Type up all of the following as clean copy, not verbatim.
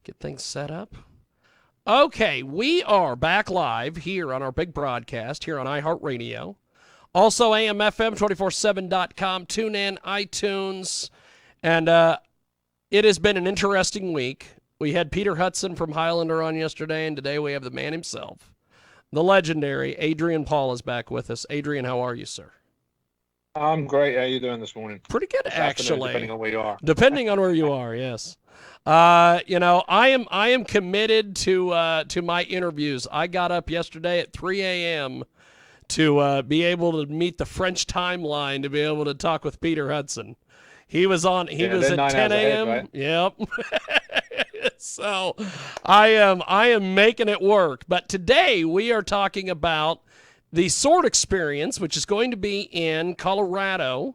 Get things set up. Okay, we are back live here on our big broadcast here on iHeartRadio. Also, AMFM247.com, TuneIn, iTunes. And it has been an interesting week. We had Peter Hudson from Highlander on yesterday, and today we have the man himself. The legendary Adrian Paul is back with us. Adrian, how are you, sir? I'm great. How are you doing this morning? Pretty good, This afternoon, depending actually. on where you are. Depending on where you are, yes. I am committed to my interviews. I got up yesterday at 3 a.m. to be able to meet the French timeline to be able to talk with Peter Hudson. He was on. He Yeah, was they're at 9 hours 10 ahead, a.m. right? Yep. So, I am making it work. But today we are talking about the sword experience, which is going to be in Colorado.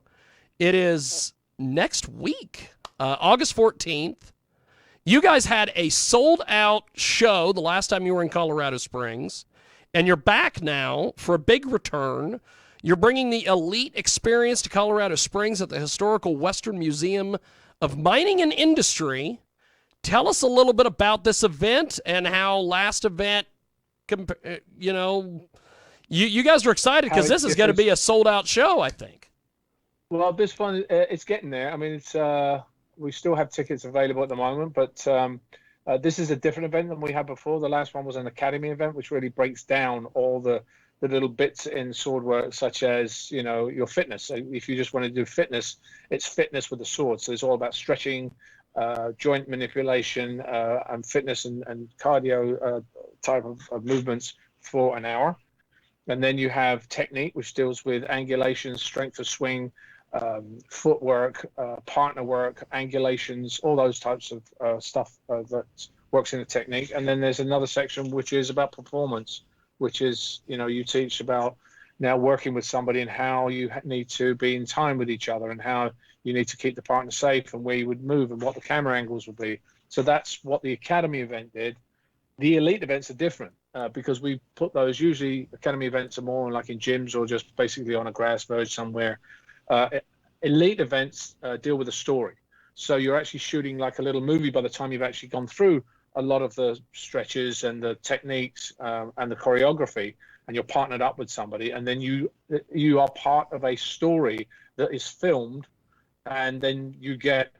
It is next week, August 14th. You guys had a sold out show the last time you were in Colorado Springs, and you're back now for a big return. You're bringing the elite experience to Colorado Springs at the Historical Western Museum of Mining and Industry. Tell us a little bit about this event and how last event, you guys are excited How because it this is going to differs. be a sold out show, I think. Well, this one, it's getting there. I mean, we still have tickets available at the moment, but this is a different event than we had before. The last one was an academy event, which really breaks down all the little bits in sword work, such as, your fitness. So if you just want to do fitness, it's fitness with the sword. So it's all about stretching, joint manipulation, and fitness and cardio type of movements for an hour. And then you have technique, which deals with angulation, strength of swing, footwork, partner work, angulations, all those types of stuff that works in the technique. And then there's another section which is about performance, which is, you teach about now working with somebody and how you need to be in time with each other and how you need to keep the partner safe and where you would move and what the camera angles would be. So that's what the academy event did. The elite events are different because we put those, usually academy events are more like in gyms or just basically on a grass verge somewhere. Uh, Elite events deal with a story. So you're actually shooting like a little movie by the time you've actually gone through a lot of the stretches and the techniques and the choreography, and you're partnered up with somebody, and then you are part of a story that is filmed, and then you get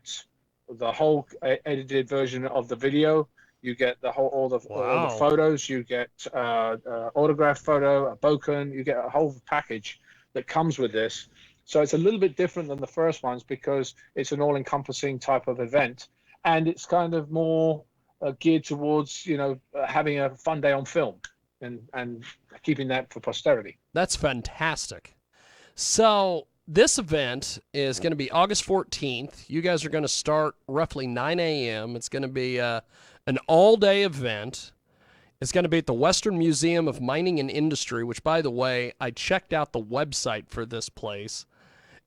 the whole edited version of the video. You get the whole all the Wow. photos. You get autograph photo, a bokeh. You get a whole package that comes with this. So it's a little bit different than the first ones because it's an all-encompassing type of event, and it's kind of more geared towards having a fun day on film and keeping that for posterity. That's fantastic. So this event is going to be August 14th. You guys are going to start roughly 9 a.m. It's going to be an all-day event. It's going to be at the Western Museum of Mining and Industry, which, by the way, I checked out the website for this place.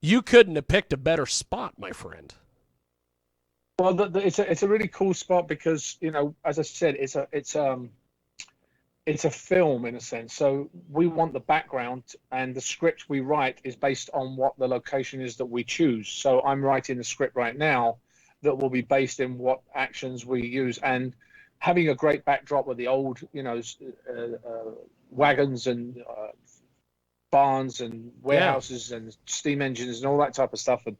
You couldn't have picked a better spot, my friend. Well, it's a really cool spot because as I said, it's a film in a sense. So we want the background, and the script we write is based on what the location is that we choose. So I'm writing the script right now that will be based in what actions we use, and having a great backdrop with the old, wagons and barns and Yeah, warehouses and steam engines and all that type of stuff, and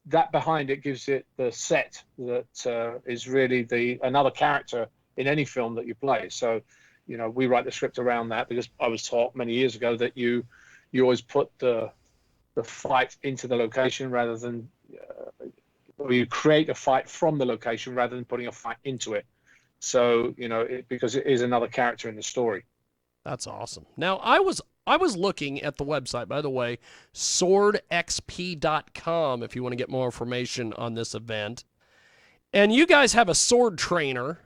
that behind it gives it the set that is really the another character in any film that you play. So, we write the script around that because I was taught many years ago that you always put the fight into the location rather than or you create a fight from the location rather than putting a fight into it. So, because it is another character in the story. that's awesome. Now, I was looking at the website, by the way, swordxp.com if you want to get more information on this event. And you guys have a sword trainer.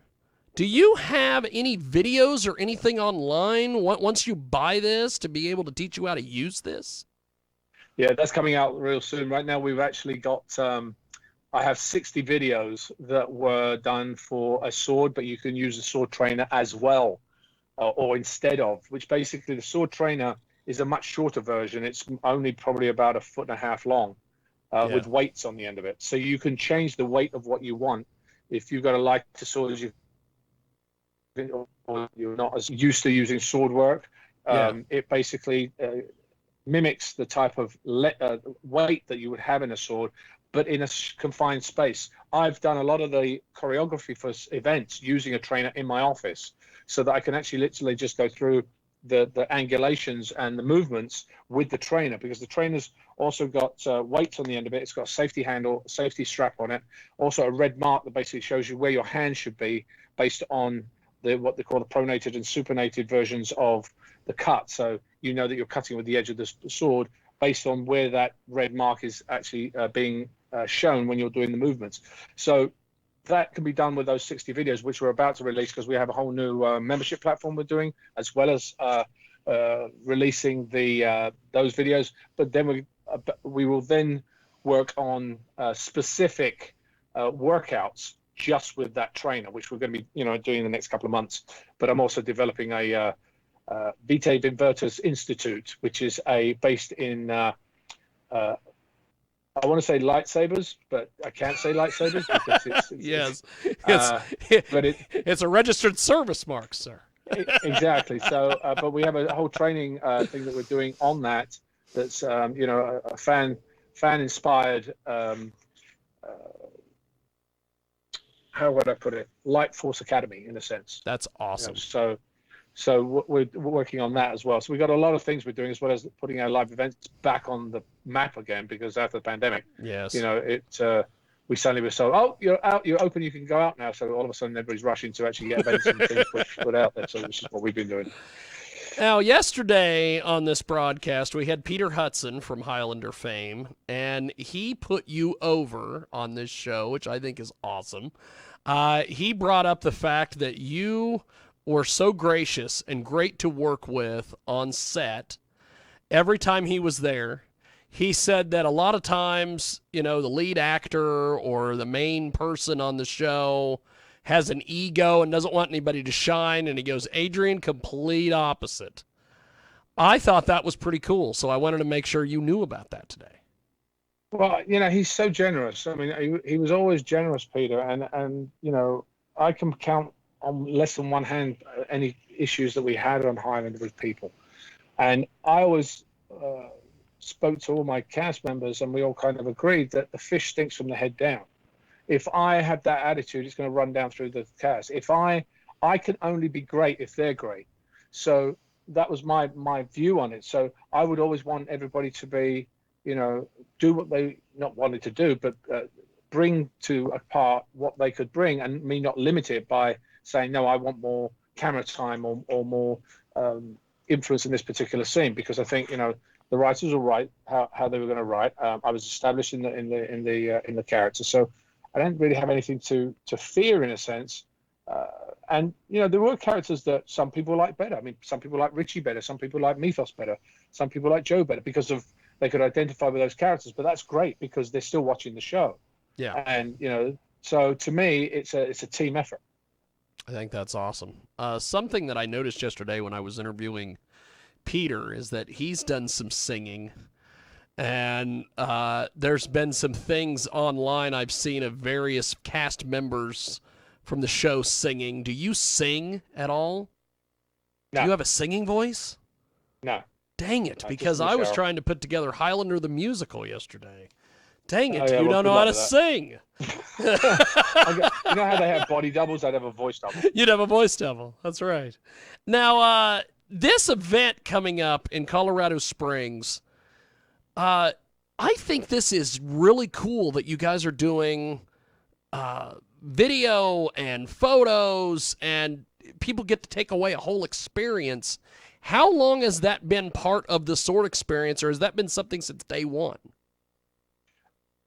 Do you have any videos or anything online once you buy this to be able to teach you how to use this? Yeah, that's coming out real soon. Right now, we've actually got I have 60 videos that were done for a sword, but you can use a sword trainer as well, or instead of, which basically the sword trainer is a much shorter version. It's only probably about a foot and a half long, Yeah. with weights on the end of it. So you can change the weight of what you want. If you've got a lighter sword, or you're not as used to using sword work, Yeah. it basically mimics the type of weight that you would have in a sword, but in a confined space. I've done a lot of the choreography for events using a trainer in my office, so that I can actually literally just go through the angulations and the movements with the trainer, because the trainer's also got weights on the end of it. It's got a safety handle, safety strap on it, also a red mark that basically shows you where your hand should be based on what they call the pronated and supinated versions of the cut. So you know that you're cutting with the edge of the sword based on where that red mark is actually being shown when you're doing the movements. So that can be done with those 60 videos, which we're about to release, because we have a whole new membership platform we're doing, as well as releasing those videos. But then we will then work on specific workouts just with that trainer, which we're going to be doing in the next couple of months. But I'm also developing a Vitae Inverters Institute, which is based in I want to say lightsabers, but I can't say lightsabers because it's Yes. It's a registered service mark, sir. Exactly. So, but we have a whole training thing that we're doing on that. That's a fan inspired. How would I put it? Light Force Academy, in a sense. That's awesome. So we're working on that as well. So we've got a lot of things we're doing, as well as putting our live events back on the map again, because after the pandemic, yes, we suddenly were told, oh, you're out, you're open, you can go out now. So all of a sudden everybody's rushing to actually get events and things put out there. So this is what we've been doing. Now, yesterday on this broadcast, we had Peter Hudson from Highlander fame, and he put you over on this show, which I think is awesome. He brought up the fact that you were so gracious and great to work with on set every time he was there. He said that a lot of times, the lead actor or the main person on the show has an ego and doesn't want anybody to shine, and he goes, Adrian, complete opposite. I thought that was pretty cool, so I wanted to make sure you knew about that today. Well, he's so generous. I mean, he was always generous, Peter, and I can count on less than one hand any issues that we had on Highlander with people. And I always spoke to all my cast members, and we all kind of agreed that the fish stinks from the head down. If I have that attitude, it's going to run down through the cast. If I can only be great if they're great. So that was my view on it. So I would always want everybody to be, do what they not wanted to do, but bring to a part what they could bring, and me not limit it by saying, no, I want more camera time or more influence in this particular scene, because I think, the writers will write how they were going to write. I was established in the character, so I don't really have anything to fear, in a sense. And there were characters that some people like better. I mean, some people like Richie better, some people like Mythos better, some people like Joe better, because they could identify with those characters. But that's great, because they're still watching the show. Yeah. And so to me, it's a team effort. I think that's awesome. Something that I noticed yesterday when I was interviewing Peter is that he's done some singing, and there's been some things online I've seen of various cast members from the show singing. Do you sing at all? No. Do you have a singing voice? No. Dang it, because I was trying to put together Highlander the musical yesterday. Dang it, you don't know how to sing. You know how they have body doubles? I'd have a voice double. You'd have a voice double. That's right. Now, this event coming up in Colorado Springs, I think this is really cool that you guys are doing video and photos, and people get to take away a whole experience. How long has that been part of the sword experience, or has that been something since day one?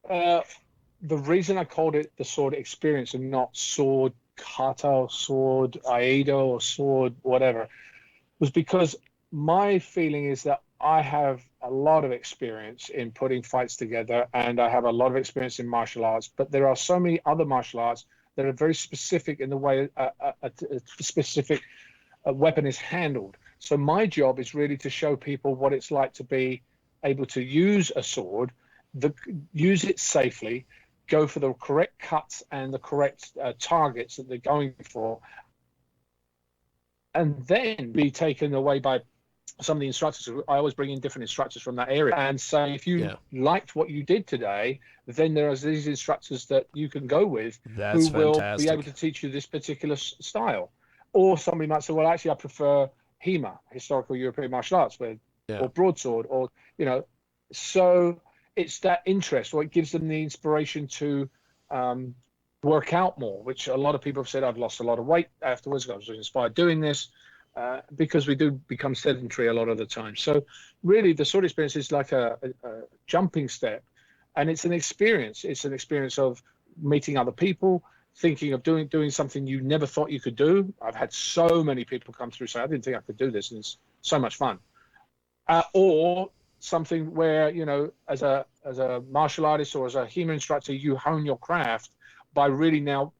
The reason I called it the sword experience and not sword kata or sword aido or sword whatever was because my feeling is that I have a lot of experience in putting fights together, and I have a lot of experience in martial arts, but there are so many other martial arts that are very specific in the way a specific weapon is handled. So my job is really to show people what it's like to be able to use a sword, use it safely, go for the correct cuts and the correct targets that they're going for, and then be taken away by some of the instructors. I always bring in different instructors from that area and say, if you liked what you did today, then there are these instructors that you can go with That's who will be able fantastic. to teach you this particular style. Or somebody might say, well, actually, I prefer HEMA, historical European martial arts, or broadsword, or, so it's that interest, or it gives them the inspiration to work out more, which a lot of people have said, I've lost a lot of weight afterwards. I was inspired doing this. Because we do become sedentary a lot of the time. So really the sword experience is like a jumping step, and it's an experience. It's an experience of meeting other people, thinking of doing something you never thought you could do. I've had so many people come through say, I didn't think I could do this, and it's so much fun. Or something where, as a martial artist or as a HEMA instructor, you hone your craft by really now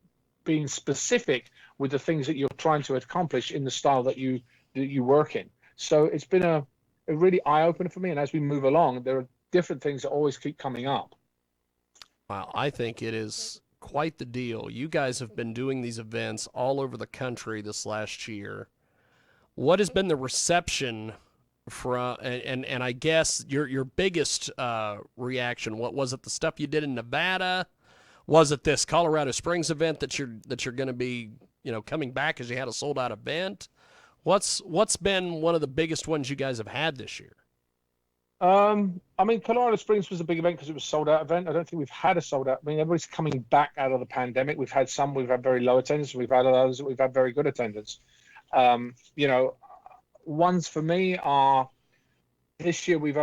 being specific with the things that you're trying to accomplish in the style that you work in. So it's been a really eye-opener for me. And as we move along, there are different things that always keep coming up. Wow, I think it is quite the deal. You guys have been doing these events all over the country this last year. What has been the reception from, and I guess your biggest reaction? What was it? The stuff you did in Nevada? Was it this Colorado Springs event that you're going to be, coming back as you had a sold out event? What's been one of the biggest ones you guys have had this year? I mean, Colorado Springs was a big event because it was a sold out event. I don't think we've had a sold out. I mean, everybody's coming back out of the pandemic. We've had some, we've had very low attendance. We've had others that we've had very good attendance. Ones for me are this year we've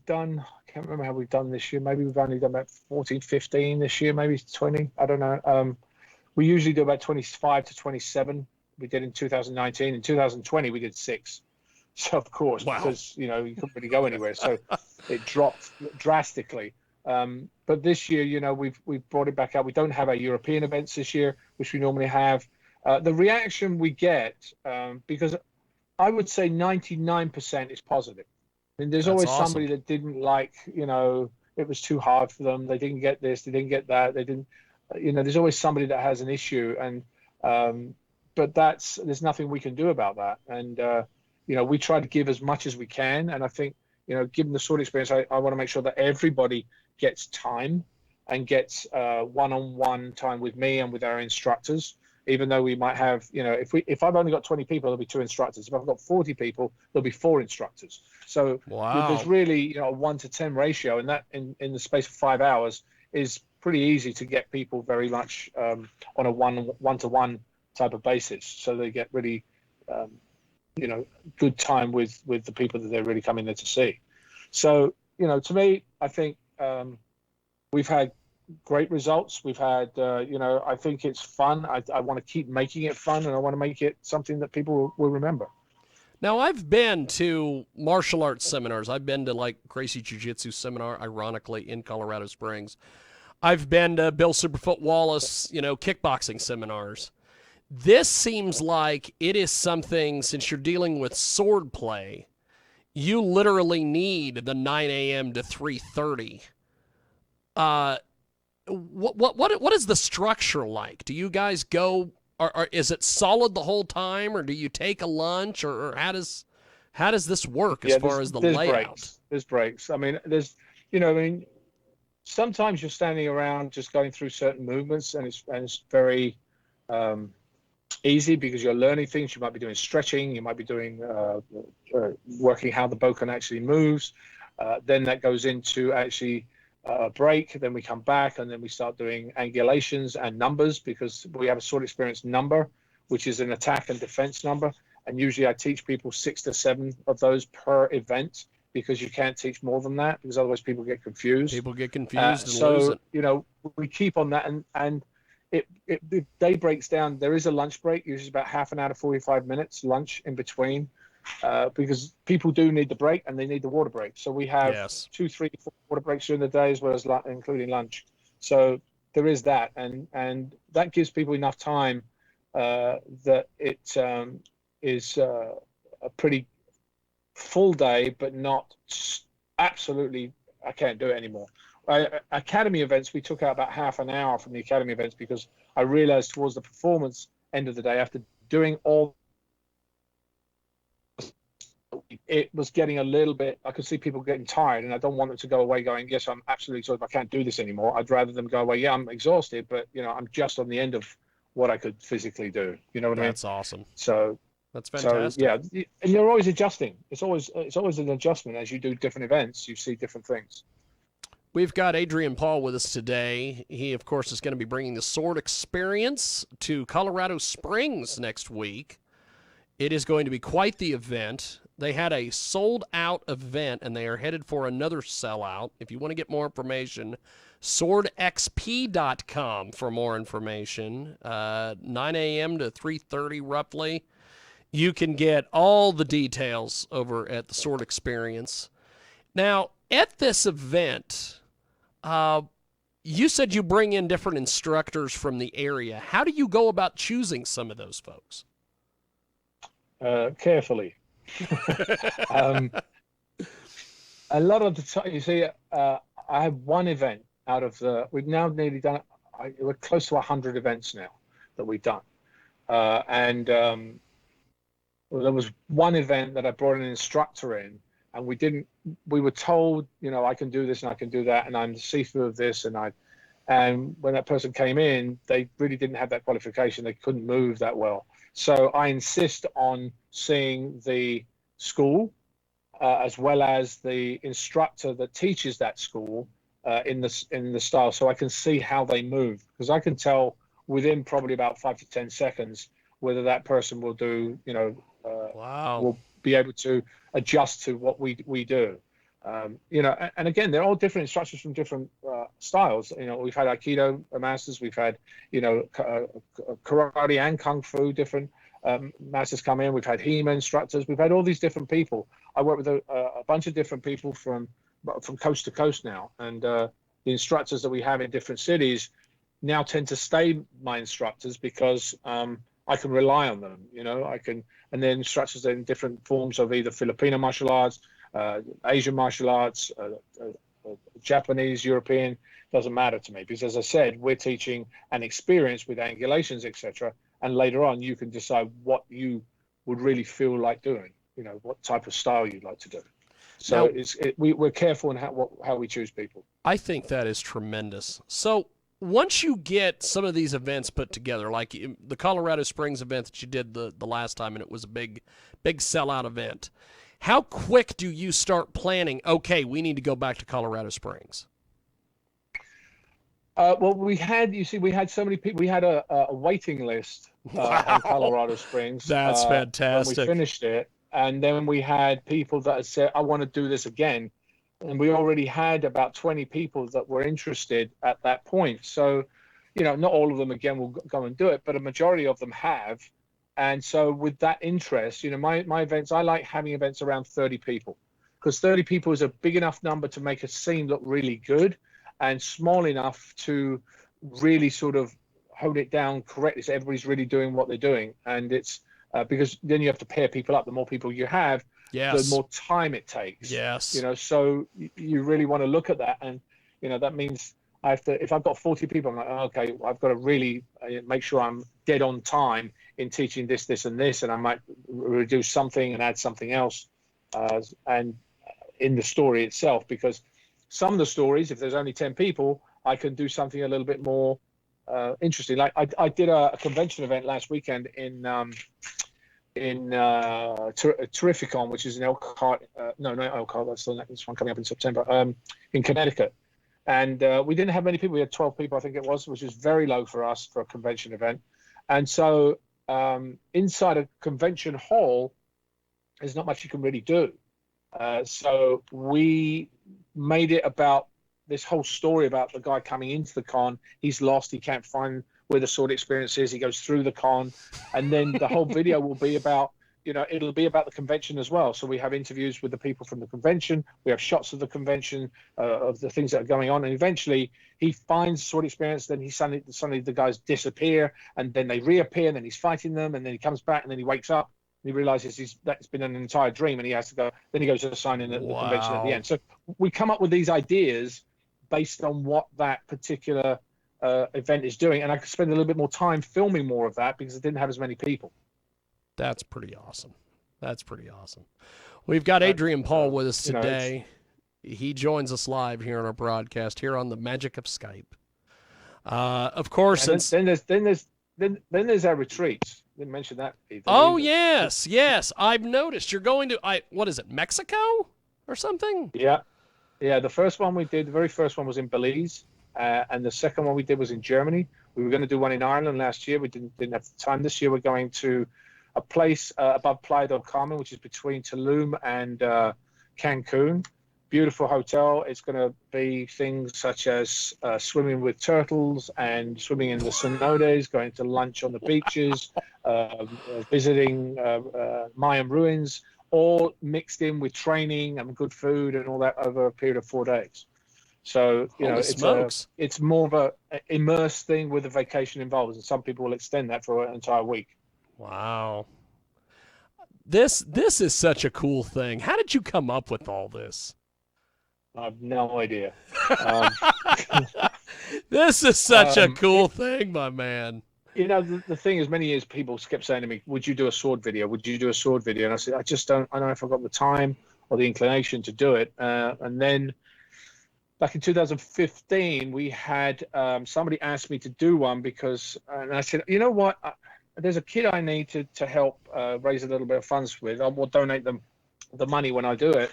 done, I can't remember how we've done this year. Maybe we've only done about 14, 15 this year, maybe 20. I don't know. We usually do about 25 to 27. We did in 2019. In 2020, we did 6. So, of course, because, you couldn't really go anywhere. So it dropped drastically. But this year, we've brought it back out. We don't have our European events this year, which we normally have. The reaction we get, because I would say 99% is positive. I mean, there's always somebody that didn't like, it was too hard for them. They didn't get this, they didn't get that. They didn't, there's always somebody that has an issue. And, but there's nothing we can do about that. And, we try to give as much as we can. And I think, given the sword experience, I want to make sure that everybody gets time and gets one-on-one time with me and with our instructors. Even though we might have, if I've only got 20 people, there'll be 2 instructors. If I've got 40 people, there'll be 4 instructors. So there's really, a 1-to-10 ratio, and that in the space of 5 hours is pretty easy to get people very much on a one-to-one type of basis. So they get really, good time with the people that they're really coming there to see. So, to me, I think we've had great results. We've had, I think it's fun. I want to keep making it fun, and I want to make it something that people will remember. Now, I've been to martial arts seminars. I've been to like Gracie Jiu-Jitsu seminar, ironically, in Colorado Springs. I've been to Bill Superfoot Wallace, kickboxing seminars. This seems like it is something, since you're dealing with sword play, you literally need the 9 a.m. to 3:30. What is the structure like? Do you guys go, or is it solid the whole time, or do you take a lunch, or how does this work as far as the layout? There's breaks. I mean, sometimes you're standing around just going through certain movements, and it's very easy because you're learning things. You might be doing stretching. You might be doing working how the bokken actually moves. Then that goes into actually break, then we come back, and then we start doing angulations and numbers, because we have a sword experience number, which is an attack and defense number. And usually I teach people 6 to 7 of those per event, because you can't teach more than that, because otherwise people get confused. People get confused and lose it. We keep on that, and the day breaks down. There is a lunch break, usually about half an hour to 45 minutes lunch in between. Because people do need the break, and they need the water break. So we have 2, 3, 4 water breaks during the day, as well as including lunch. So there is that, and that gives people enough time that it is a pretty full day, but not absolutely, I can't do it anymore. Academy events, we took out about half an hour from the academy events, because I realized towards the performance end of the day, after doing all it was getting a little bit, I could see people getting tired, and I don't want them to go away going, yes, I'm absolutely exhausted, I can't do this anymore. I'd rather them go away, yeah, I'm exhausted, but I'm just on the end of what I could physically do. You know what I mean? That's awesome. So That's so fantastic. yeah, and you're always adjusting. It's always an adjustment as you do different events. You see different things. We've got Adrian Paul with us today. He, of course, is going to be bringing the sword experience to Colorado Springs next week. It is going to be quite the event. They had a sold-out event, and they are headed for another sellout. If you want to get more information, swordxp.com for more information. 9 a.m. to 3:30 roughly. You can get all the details over at the Sword Experience. Now, at this event, you said you bring in different instructors from the area. How do you go about choosing some of those folks? Carefully. A lot of the time, you see, I have one event out of we've now nearly done, we're close to 100 events now that we've done. And well, there was one event that I brought an instructor in, and we were told, I can do this and I can do that, and I'm the see-through of this, and when that person came in, they really didn't have that qualification. They couldn't move that well. So I insist on seeing the school, as well as the instructor that teaches that school in the style, so I can see how they move, because I can tell within probably about 5 to 10 seconds whether that person will do, Wow. will be able to adjust to what we do. And again, they're all different instructors from different styles. We've had Aikido masters, we've had, karate and Kung Fu, different masters come in. We've had HEMA instructors. We've had all these different people. I work with a bunch of different people from coast to coast now. And the instructors that we have in different cities now tend to stay my instructors because I can rely on them. And then instructors in different forms of either Filipino martial arts, Asian martial arts, Japanese, European, doesn't matter to me, because as I said, we're teaching an experience with angulations, etc. And later on, you can decide what you would really feel like doing, what type of style you'd like to do. So now, we're careful in how we choose people. I think that is tremendous. So once you get some of these events put together, like the Colorado Springs event that you did the last time, and it was a big sellout event, how quick do you start planning, okay, we need to go back to Colorado Springs? Well, we had so many people. We had a waiting list on Colorado Springs. That's fantastic. When we finished it. And then we had people that had said, I want to do this again. And we already had about 20 people that were interested at that point. So, not all of them, again, will go and do it, but a majority of them have. And so with that interest, my events, I like having events around 30 people, because 30 people is a big enough number to make a scene look really good, and small enough to really sort of hold it down correctly, so everybody's really doing what they're doing. And it's because then you have to pair people up. The more people you have, yes, the more time it takes. Yes. So you really want to look at that. And, that means I have to, if I've got 40 people, I'm like, oh, okay, I've got to really make sure I'm dead on time in teaching this, this, and this. And I might reduce something and add something else and in the story itself, because some of the stories, if there's only 10 people, I can do something a little bit more interesting. Like I did a convention event last weekend in Terrificon, which is in Elkhart. No, not Elkhart. That's the next one coming up in September. In Connecticut, and we didn't have many people. We had 12 people, I think it was, which is very low for us for a convention event. And so inside a convention hall, there's not much you can really do. So we made it about this whole story about the guy coming into the con. He's lost. He can't find where the sword experience is. He goes through the con, and then the whole video will be about, it'll be about the convention as well. So we have interviews with the people from the convention. We have shots of the convention, of the things that are going on. And eventually he finds sword experience. Then suddenly the guys disappear, and then they reappear, and then he's fighting them. And then he comes back, and then he wakes up. And he realizes that's been an entire dream, and he has to go. Then he goes to sign in at the convention at the end. So we come up with these ideas based on what that particular event is doing, and I could spend a little bit more time filming more of that because I didn't have as many people. That's pretty awesome. That's pretty awesome. We've got Adrian Paul with us You know, today. He joins us live here on our broadcast here on the magic of Skype. Of course, and then there's our retreats. Didn't mention that either. Oh, yes. I've noticed you're going to what is it, Mexico or something? Yeah. The first one we did, the very first one was in Belize, and the second one we did was in Germany. We were going to do one in Ireland last year. We didn't have the time. This year we're going to a place above Playa del Carmen, which is between Tulum and Cancun. Beautiful hotel. It's going to be things such as swimming with turtles and swimming in the cenotes, going to lunch on the beaches, visiting Mayan ruins, all mixed in with training and good food and all that over a period of 4 days. So, it's more of a immersed thing with a vacation involved, and some people will extend that for an entire week. Wow. This is such a cool thing. How did you come up with all this? I have no idea. This is such a cool thing, my man. You know, the thing is, many years people kept saying to me, would you do a sword video? Would you do a sword video? And I said, I don't know if I've got the time or the inclination to do it. And then back in 2015, we had somebody asked me to do one and I said, you know what? There's a kid I need to help raise a little bit of funds with. I will donate them the money when I do it.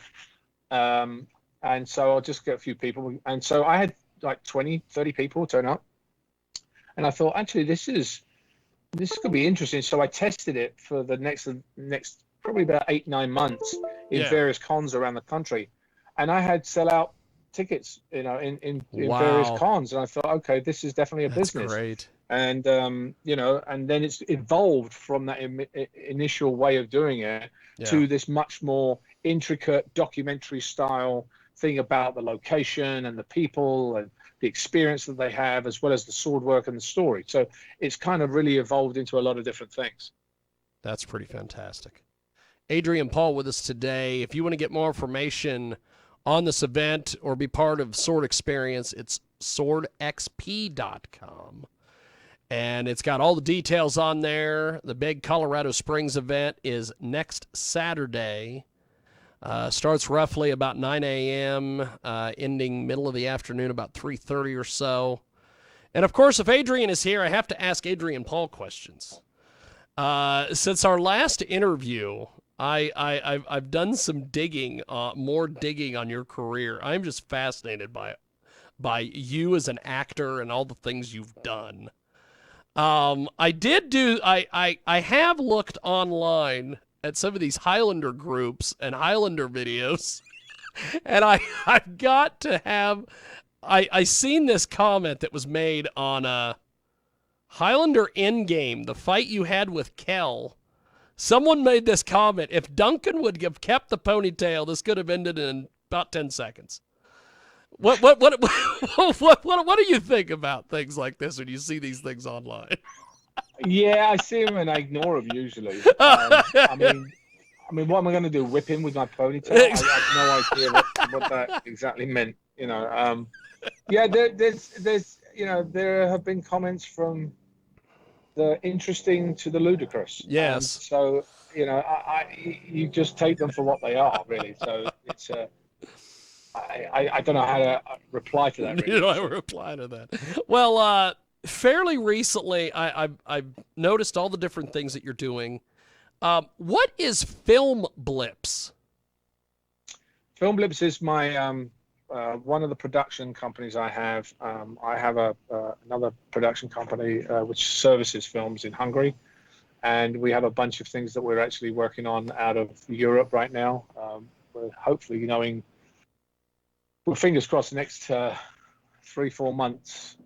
And so I'll just get a few people. And so I had like 20, 30 people turn up. And I thought, actually, this could be interesting. So I tested it for the next probably about 8-9 months in various cons around the country. And I had sell out tickets, in various cons. And I thought, okay, this is definitely a business. Great. And, and then it's evolved from that initial way of doing it to this much more intricate documentary style thing about the location and the people and the experience that they have, as well as the sword work and the story. So it's kind of really evolved into a lot of different things. That's pretty fantastic. Adrian Paul with us today. If you want to get more information on this event or be part of Sword Experience, it's swordxp.com. And it's got all the details on there. The big Colorado Springs event is next Saturday. Starts roughly about 9 a.m., ending middle of the afternoon, about 3:30 or so. And, of course, if Adrian is here, I have to ask Adrian Paul questions. Since our last interview, I've done some digging, more digging on your career. I'm just fascinated by you as an actor and all the things you've done. I have looked online at some of these Highlander groups and Highlander videos, and I've got to have, I seen this comment that was made on Highlander Endgame, the fight you had with Kel. Someone made this comment: if Duncan would have kept the ponytail, this could have ended in about 10 seconds. What do you think about things like this when you see these things online? Yeah, I see him and I ignore him usually. I mean, what am I going to do? Whip him with my ponytail? I have no idea what that exactly meant. Yeah, there have been comments from the interesting to the ludicrous. Yes. So you just take them for what they are, really. So it's I don't know how to reply to that. Really. You don't have a reply to that. Well, fairly recently, I've noticed all the different things that you're doing. What is Film Blips? Film Blips is my one of the production companies I have. I have another production company which services films in Hungary, and we have a bunch of things that we're actually working on out of Europe right now. We're hopefully fingers crossed the next 3-4 months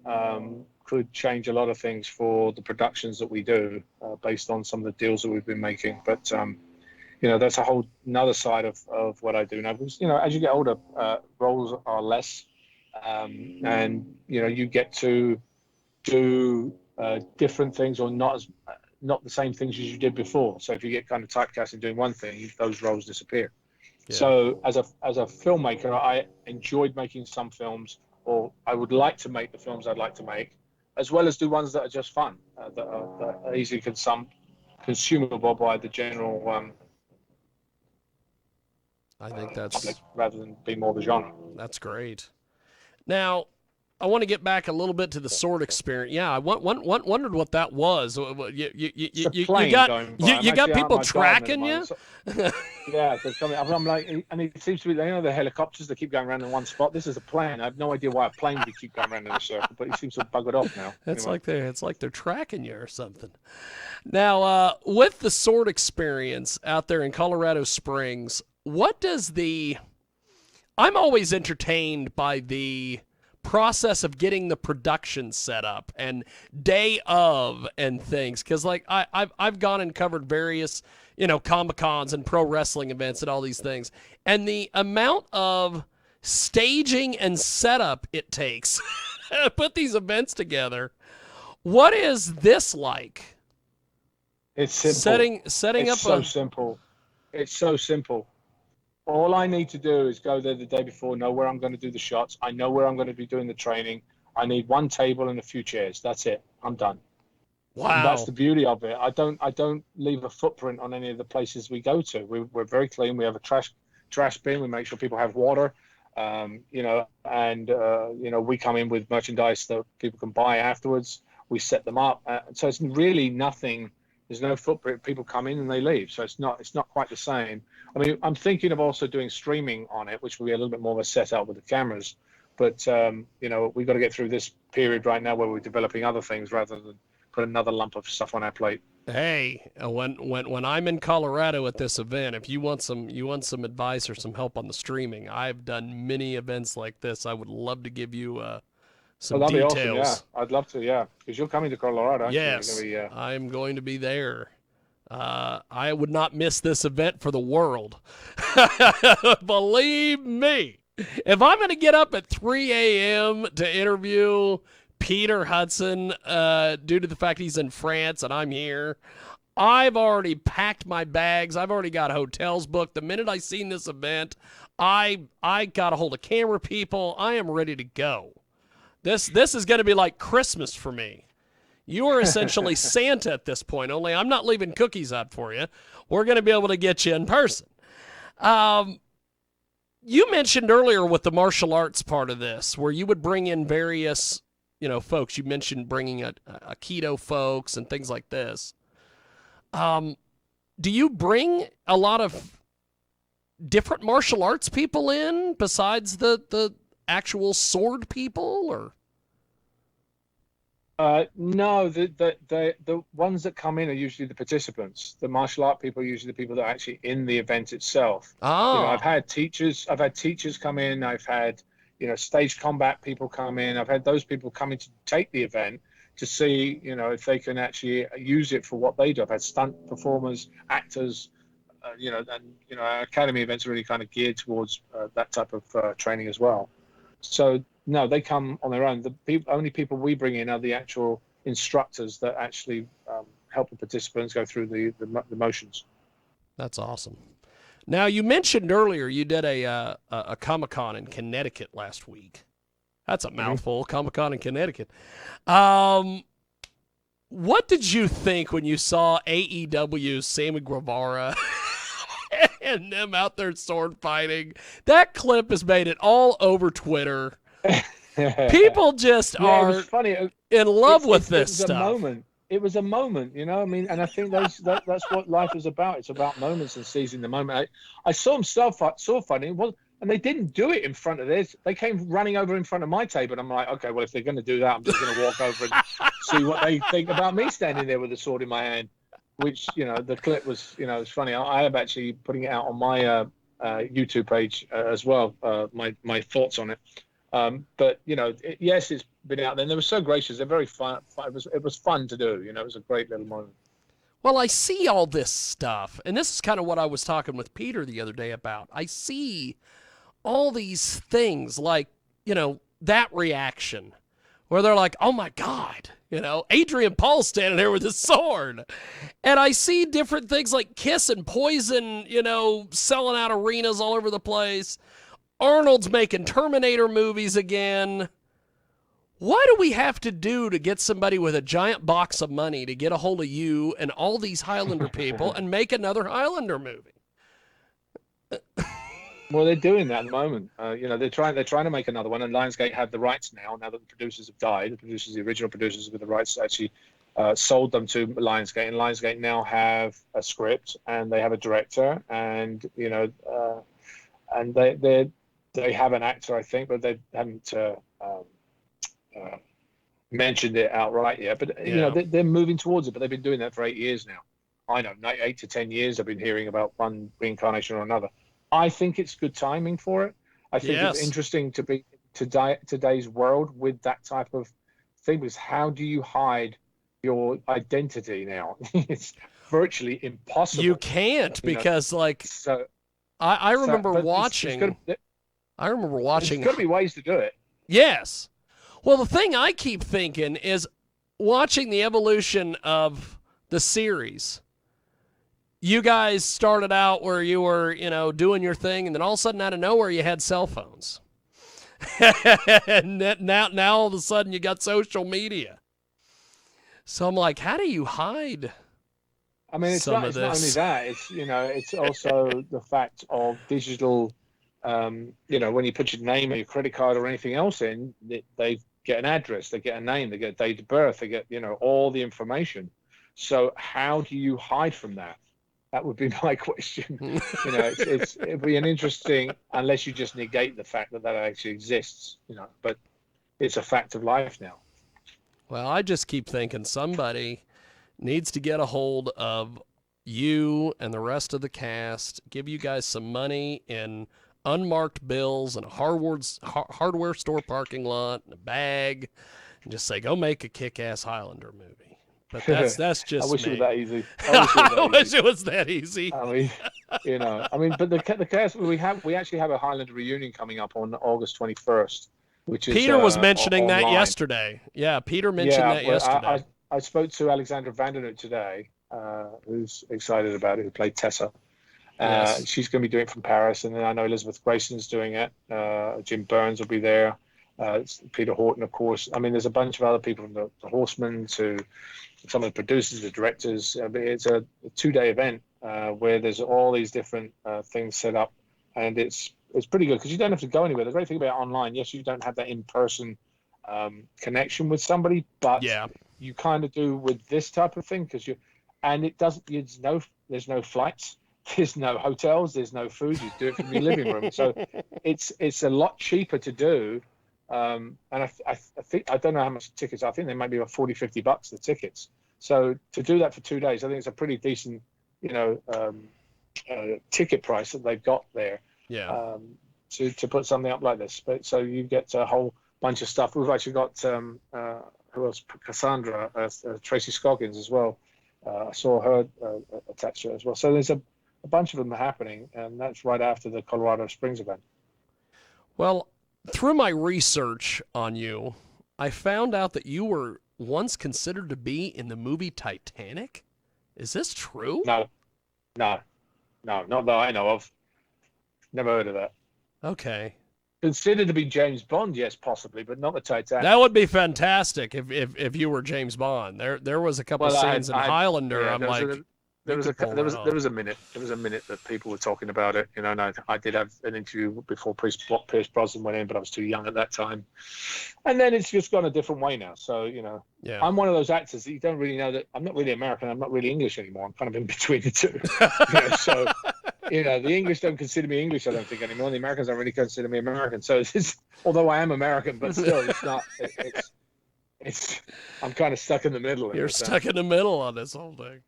could change a lot of things for the productions that we do based on some of the deals that we've been making. But that's a whole another side of what I do now. Because as you get older, roles are less, and you get to do different things, or not the same things as you did before. So if you get kind of typecast in doing one thing, those roles disappear. Yeah. So as a filmmaker, I enjoyed making some films, or I would like to make the films I'd like to make, as well as do ones that are just fun, that are easily consumable by the general I think public rather than be more the genre. that's great. Now, I want to get back a little bit to the sword experience. Yeah, I wondered what that was. It's a You plane got going by. I'm you got actually out in people my garden at the tracking you? moment. So, yeah, they're coming. I'm like, and it seems to be, the helicopters that keep going around in one spot. This is a plane. I have no idea why a plane would keep going around in a circle, but it seems to have buggered off now. Anyway. It's like they're tracking you or something. Now, with the sword experience out there in Colorado Springs, what does the? I'm always entertained by the process of getting the production set up and day of and things, because like I've gone and covered various Comic-Cons and pro wrestling events and all these things, and the amount of staging and setup it takes to put these events together. What is this like? It's simple. Setting it's up so simple. It's so simple. All I need to do is go there the day before, know where I'm going to do the shots. I know where I'm going to be doing the training. I need one table and a few chairs. That's it. I'm done. Wow. And that's the beauty of it. I don't leave a footprint on any of the places we go to. We're very clean. We have a trash bin. We make sure people have water. And we come in with merchandise that people can buy afterwards. We set them up. So it's really nothing. There's no footprint. People come in and they leave. So it's not quite the same. I mean, I'm thinking of also doing streaming on it, which will be a little bit more of a setup with the cameras. But we've got to get through this period right now where we're developing other things rather than put another lump of stuff on our plate. Hey, when I'm in Colorado at this event, if you want some advice or some help on the streaming, I've done many events like this. I would love to give you some details. Be awesome, yeah. I'd love to, yeah, because you're coming to Colorado. Yes, I'm going to be there. I would not miss this event for the world. Believe me. If I'm going to get up at 3 a.m. to interview Peter Hudson, due to the fact he's in France and I'm here, I've already packed my bags. I've already got hotels booked. The minute I seen this event, I got a hold of camera people. I am ready to go. This is going to be like Christmas for me. You are essentially Santa at this point, only I'm not leaving cookies out for you. We're going to be able to get you in person. You mentioned earlier with the martial arts part of this, where you would bring in various, folks. You mentioned bringing a keto folks and things like this. Do you bring a lot of different martial arts people in besides the actual sword people, or? No, the ones that come in are usually the participants. The martial art people are usually the people that are actually in the event itself. Oh. I've had teachers come in. I've had, stage combat people come in. I've had those people come in to take the event to see, if they can actually use it for what they do. I've had stunt performers, actors, our academy events are really kind of geared towards that type of training as well. So no, they come on their own. The only people we bring in are the actual instructors that actually help the participants go through the motions. That's awesome. Now, you mentioned earlier you did a Comic-Con in Connecticut last week. That's a mouthful, Comic-Con in Connecticut. What did you think when you saw AEW's Sammy Guevara and them out there sword fighting? That clip has made it all over Twitter. People just are it was funny. in love with this stuff. It was a moment, and I think that's what life is about. It's about moments and seizing the moment. I saw them sword fighting, and they didn't do it in front of this. They came running over in front of my table, and I'm like, okay, well, if they're going to do that, I'm just going to walk over and see what they think about me standing there with a sword in my hand. Which, the clip was, it's funny. I am actually putting it out on my YouTube page as well, my thoughts on it. But yes, it's been out there. And they were so gracious. They're very fun. It was fun to do. It was a great little moment. Well, I see all this stuff, and this is kind of what I was talking with Peter the other day about. I see all these things like, that reaction where they're like, oh my God, Adrian Paul standing there with his sword. And I see different things like Kiss and Poison, selling out arenas all over the place. Arnold's making Terminator movies again. What do we have to do to get somebody with a giant box of money to get a hold of you and all these Highlander people and make another Highlander movie? Well, they're doing that at the moment. You know, they're trying to make another one, and Lionsgate have the rights now. Now that the producers have died, the original producers with the rights actually sold them to Lionsgate, and Lionsgate now have a script and they have a director, and and they have an actor, I think, but they haven't uh, mentioned it outright yet. But Yeah. they're moving towards it. But they've been doing that for 8 years now. I know, 8 to 10 years. I've been hearing about one reincarnation or another. I think it's good timing for it. I think it's Yes. interesting to be today's world with that type of thing. Because how do you hide your identity now? It's virtually You impossible. can't You know, because like so I so, remember but watching. I remember there's watching. got to be ways to do it. Yes. Well, the thing I keep thinking is watching the evolution of the series. You guys started out where you were, doing your thing, and then all of a sudden, out of nowhere, you had cell phones. And now all of a sudden, you got social media. So I'm like, how do you hide I mean, it's some not of it's not only this? that. It's also the fact of digital. When you put your name or your credit card or anything else in, they get an address, they get a name, they get a date of birth, they get all the information. So how do you hide from that? That would be my question. It'd be an interesting, unless you just negate the fact that actually exists. But it's a fact of life now. Well, I just keep thinking somebody needs to get a hold of you and the rest of the cast, give you guys some money in unmarked bills and a hardware store parking lot and a bag, and just say, go make a kick-ass Highlander movie. But that's I just wish it was me. that easy. I wish it was I that wish easy. it was that easy. But the cast we actually have a Highlander reunion coming up on August 21st, which is Peter was mentioning that online. yesterday. Yeah, Peter mentioned Yeah, that well, yesterday. I spoke to Alexandra Vandernoot today, who's excited about it, who played Tessa. Yes. She's going to be doing it from Paris, and then I know Elizabeth Grayson's doing it. Jim Burns will be there. Peter Horton, of course. I mean, there's a bunch of other people from the Horsemen to some of the producers, the directors. It's a 2-day event where there's all these different things set up, and it's pretty good because you don't have to go anywhere. The great thing about online, yes, you don't have that in-person connection with somebody, but Yeah. you kind of do with this type of thing and it doesn't. There's no flights, there's no hotels, there's no food. You do it from your living room, so it's a lot cheaper to do. And I think I don't know how much tickets. I think they might be about $40-50 the tickets. So to do that for 2 days, I think it's a pretty decent, ticket price that they've got there. Yeah. To put something up like this. But so you get a whole bunch of stuff. We've actually got who else? Cassandra, Tracy Scoggins as well. I saw her attached to it as well. So there's a bunch of them happening, and that's right after the Colorado Springs event. Well, through my research on you, I found out that you were once considered to be in the movie Titanic. Is this true? No, no, no, not that I know of. Never heard of that. Okay. Considered to be James Bond, yes, possibly, but not the Titanic. That would be fantastic if you were James Bond. There was a couple Well, scenes in Highlander. yeah, I'm like, there you was a could pull there that was there off. was a minute that people were talking about it. And I did have an interview before Pierce Brosnan went in, but I was too young at that time. And then it's just gone a different way now. So Yeah. I'm one of those actors that you don't really know that I'm not really American. I'm not really English anymore. I'm kind of in between the two. So the English don't consider me English, I don't think, anymore. The Americans don't really consider me American. So although I am American, but still, it's not. I'm kind of stuck in the middle. You're stuck in the middle on this whole thing.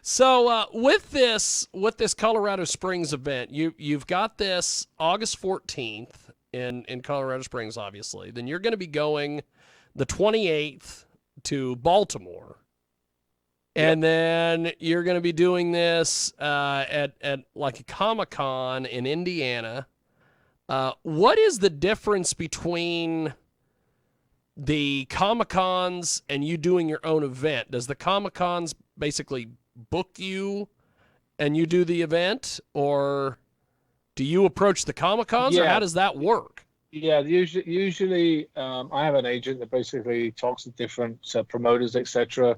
So with this Colorado Springs event, you've got this August 14th in Colorado Springs, obviously. Then you're going to be going the 28th to Baltimore. And then you're going to be doing this at like a Comic-Con in Indiana. What is the difference between the Comic-Cons and you doing your own event? Does the Comic-Cons basically book you and you do the event, or do you approach the Comic-Cons, or how does that work? Yeah, usually I have an agent that basically talks to different promoters, etc.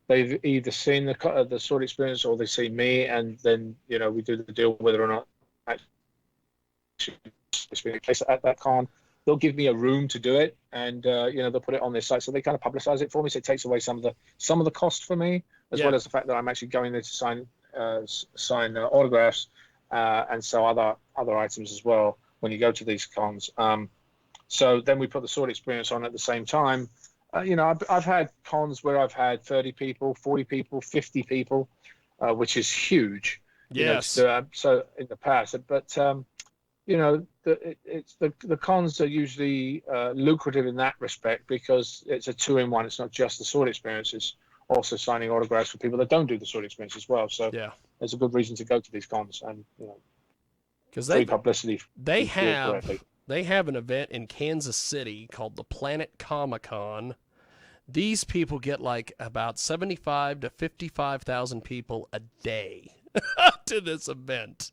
They've either seen the sword experience or they see me, and then we do the deal whether or not actually place at that con. They'll give me a room to do it, and they'll put it on their site, so they kind of publicize it for me. So it takes away some of the cost for me, as well as the fact that I'm actually going there to sign autographs and sell other items as well when you go to these cons. So then we put the sword experience on at the same time. I've had cons where I've had 30 people, 40 people, 50 people, which is huge. Yes. So in the past, but the cons are usually lucrative in that respect, because it's a 2-in-1. It's not just the sword experience; it's also signing autographs for people that don't do the sword experience as well. So there's a good reason to go to these cons, and because free publicity. They have an event in Kansas City called the Planet Comic-Con. These people get like about 75 to 55,000 people a day to this event.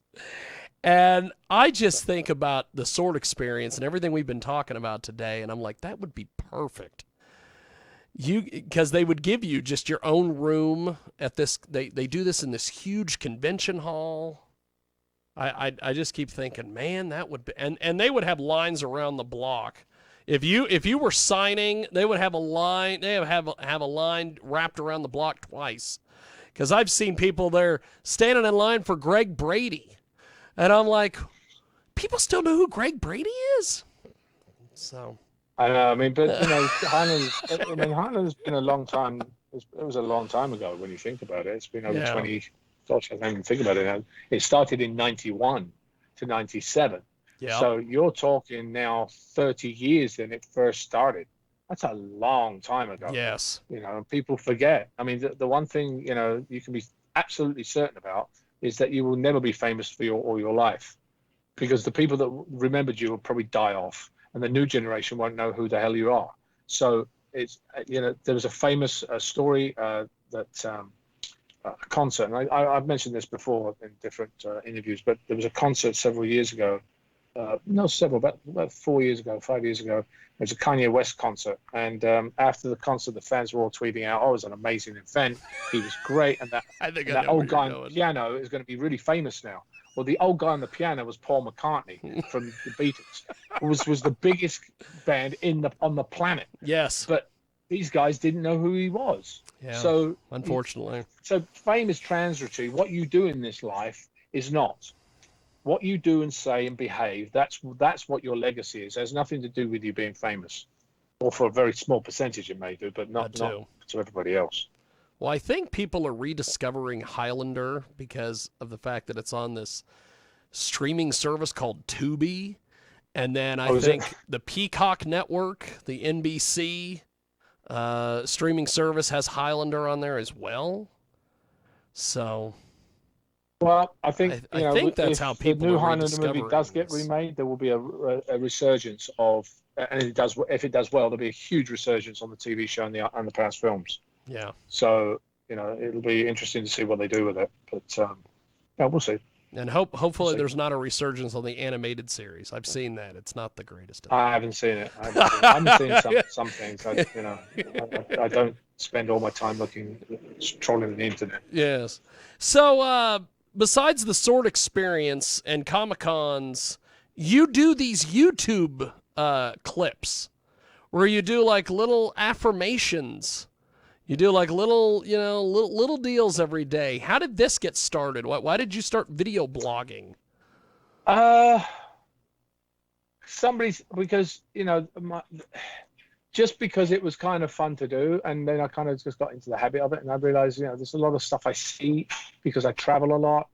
And I just think about the sword experience and everything we've been talking about today, and I'm like, that would be perfect. Because they would give you just your own room at this. They do this in this huge convention hall. I just keep thinking, man, that would be, and they would have lines around the block. If you were signing, they would have a line. They have a line wrapped around the block twice. Because I've seen people there standing in line for Greg Brady, and I'm like, people still know who Greg Brady is. So I know. I mean, but Highland's been a long time. It was a long time ago when you think about it. It's been over 20. Gosh, I don't even think about it now. It started in 91 to 97. Yeah. So you're talking now 30 years than it first started. That's a long time ago. Yes. People forget. I mean, the one thing, you can be absolutely certain about is that you will never be famous for all your life, because the people that remembered you will probably die off, and the new generation won't know who the hell you are. So it's, there was a famous story that a concert, and I've mentioned this before in different interviews, but there was a concert several years ago, about 4 years ago, 5 years ago. It was a Kanye West concert, and after the concert, the fans were all tweeting out, "Oh, it was an amazing event. He was great," and that old guy on the piano is going to be really famous now. Well, the old guy on the piano was Paul McCartney from the Beatles. Was the biggest band on the planet. Yes, but these guys didn't know who he was. Yeah, so unfortunately. So fame is transitory. What you do in this life is not. What you do and say and behave, that's what your legacy is. It has nothing to do with you being famous. Or for a very small percentage it may do, but not to everybody else. Well, I think people are rediscovering Highlander because of the fact that it's on this streaming service called Tubi. And then I think the Peacock Network, the NBC streaming service, has Highlander on there as well. So, well, I think that's how people. The new Highlander movie does get remade, there will be a resurgence of, and if it does well, there'll be a huge resurgence on the TV show and the past films. Yeah. So it'll be interesting to see what they do with it, but we'll see. And hopefully there's not a resurgence on the animated series. I've seen that; it's not the greatest. I haven't seen it. I haven't seen some things. I don't spend all my time trolling the internet. Yes. So besides the sword experience and Comic-Cons, you do these YouTube clips where you do like little affirmations. You do like little deals every day. How did this get started? Why did you start video blogging? Just because it was kind of fun to do, and then I kind of just got into the habit of it, and I realized, there's a lot of stuff I see because I travel a lot,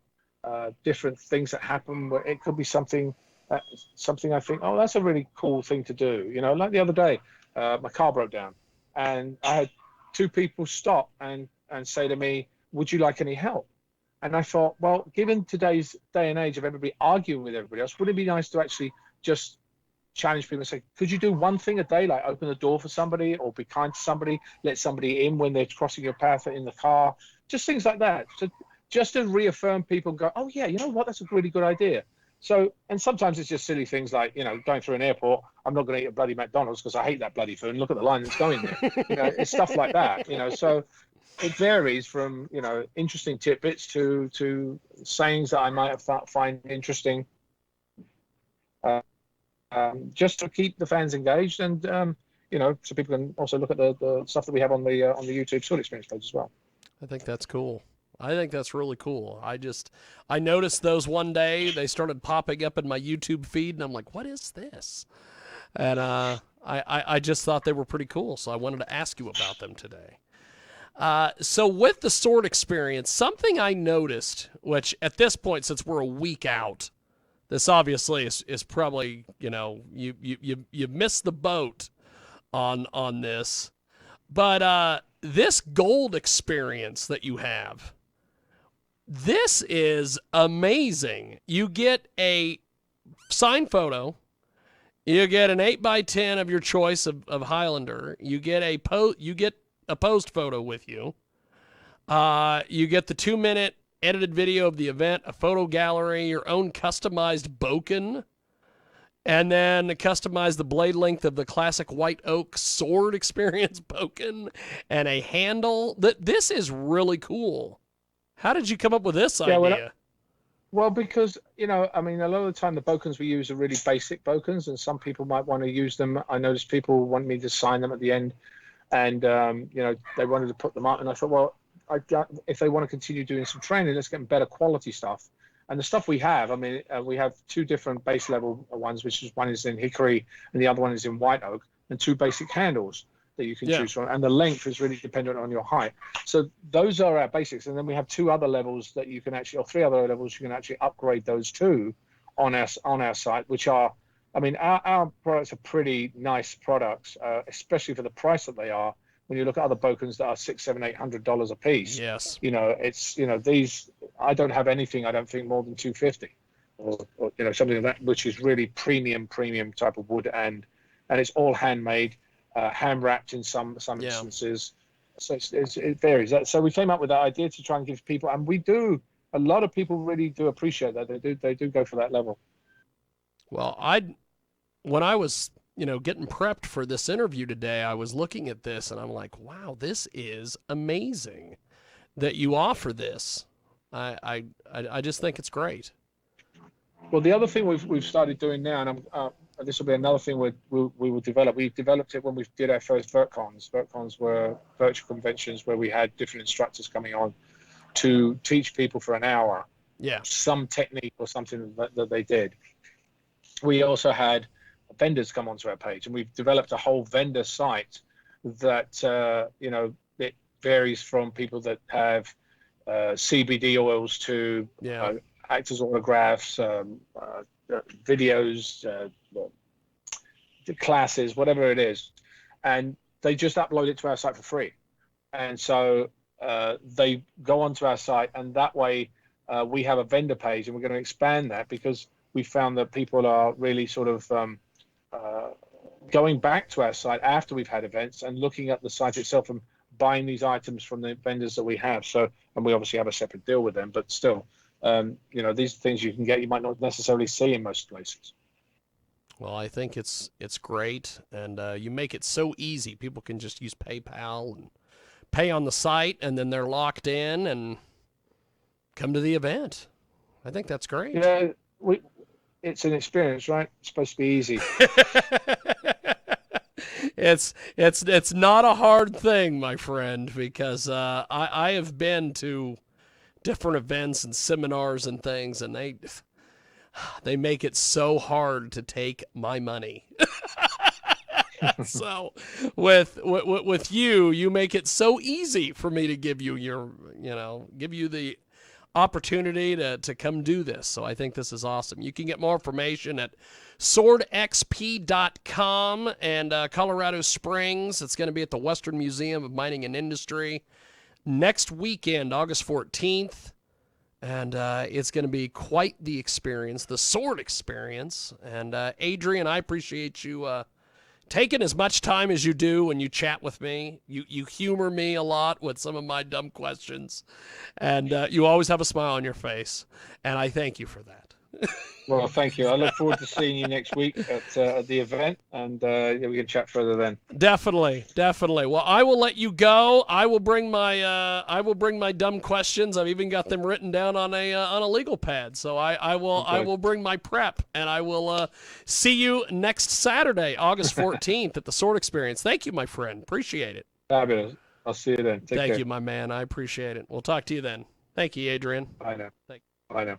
different things that happen where it could be something I think, oh, that's a really cool thing to do. Like the other day, my car broke down, and I had 2 people stop and say to me, "Would you like any help?" And I thought, well, given today's day and age of everybody arguing with everybody else, would it be nice to actually just challenge people and say, could you do one thing a day, like open the door for somebody or be kind to somebody, let somebody in when they're crossing your path in the car, just things like that. So just to reaffirm people and go, oh yeah, you know what, that's a really good idea. So, and sometimes it's just silly things like, going through an airport, I'm not going to eat a bloody McDonald's because I hate that bloody food, and look at the line that's going there. It's stuff like that, so it varies from, interesting tidbits to sayings that I might have find interesting. uh, just to keep the fans engaged, and so people can also look at the stuff that we have on the YouTube Sword Experience page as well. I think that's cool. I think that's really cool. I noticed those one day. They started popping up in my YouTube feed, and I'm like, what is this? And I just thought they were pretty cool, so I wanted to ask you about them today. So with the sword experience, something I noticed, which at this point, since we're a week out, this obviously is probably, you missed the boat on this. But this gold experience that you have, this is amazing. You get a signed photo. You get an 8x10 of your choice of Highlander. You get a posed photo with you. You get the 2-minute edited video of the event, a photo gallery, your own customized boken, and then customize the blade length of the classic white oak sword experience boken, and a handle. This is really cool. How did you come up with this idea? Well, because, a lot of the time the bokens we use are really basic bokens, and some people might want to use them. I noticed people want me to sign them at the end, and, they wanted to put them up. And I thought, well, if they want to continue doing some training, let's get better quality stuff. And the stuff we have, we have 2 different base level ones, which is one is in hickory and the other one is in white oak, and 2 basic handles that you can choose from. And the length is really dependent on your height. So those are our basics. And then we have 2 other levels that you can actually, or 3 other levels you can actually upgrade those to on our site, which are, our products are pretty nice products, especially for the price that they are. When you look at other bokens that are $600, $700, $800 a piece, yes, it's these. I don't have anything. I don't think more than $250, or something like that, which is really premium type of wood, and it's all handmade, hand wrapped in some instances. So it varies. So we came up with that idea to try and give people, and we do. A lot of people really do appreciate that. They do go for that level. Well, when I was getting prepped for this interview today, I was looking at this and I'm like, wow, this is amazing that you offer this. I just think it's great. Well, the other thing we've started doing now, and this will be another thing we will develop. We developed it when we did our first VertCons. VertCons were virtual conventions where we had different instructors coming on to teach people for an hour some technique or something that they did. We also had vendors come onto our page, and we've developed a whole vendor site that it varies from people that have CBD oils to actors autographs, videos, classes, whatever it is, and they just upload it to our site for free. And so they go onto our site, and that way we have a vendor page, and we're going to expand that because we found that people are really sort of going back to our site after we've had events and looking at the site itself and buying these items from the vendors that we have. So, and we obviously have a separate deal with them, but still, these things you can get, you might not necessarily see in most places. Well, I think it's great, and you make it so easy. People can just use PayPal and pay on the site, and then they're locked in and come to the event. I think that's great. Yeah, it's an experience, right? It's supposed to be easy. It's not a hard thing, my friend, because I have been to different events and seminars and things, and they make it so hard to take my money. So with you make it so easy for me to give you the opportunity to come do this. So I think this is awesome. You can get more information at swordxp.com and Colorado Springs. It's going to be at the Western Museum of Mining and Industry next weekend, August 14th. And it's going to be quite the experience, the sword experience. And Adrian, I appreciate you taking as much time as you do when you chat with me. You humor me a lot with some of my dumb questions. And you always have a smile on your face. And I thank you for that. Well, thank you. I look forward to seeing you next week at the event, and yeah, we can chat further then. Definitely, definitely. Well, I will let you go. I will bring my dumb questions. I've even got them written down on a legal pad. So I will bring my prep, and I will see you next Saturday, August 14th at the Sword Experience. Thank you, my friend. Appreciate it. Fabulous. I'll see you then. Take care. Thank you, my man. I appreciate it. We'll talk to you then. Thank you, Adrian. Bye now. Thank Bye now.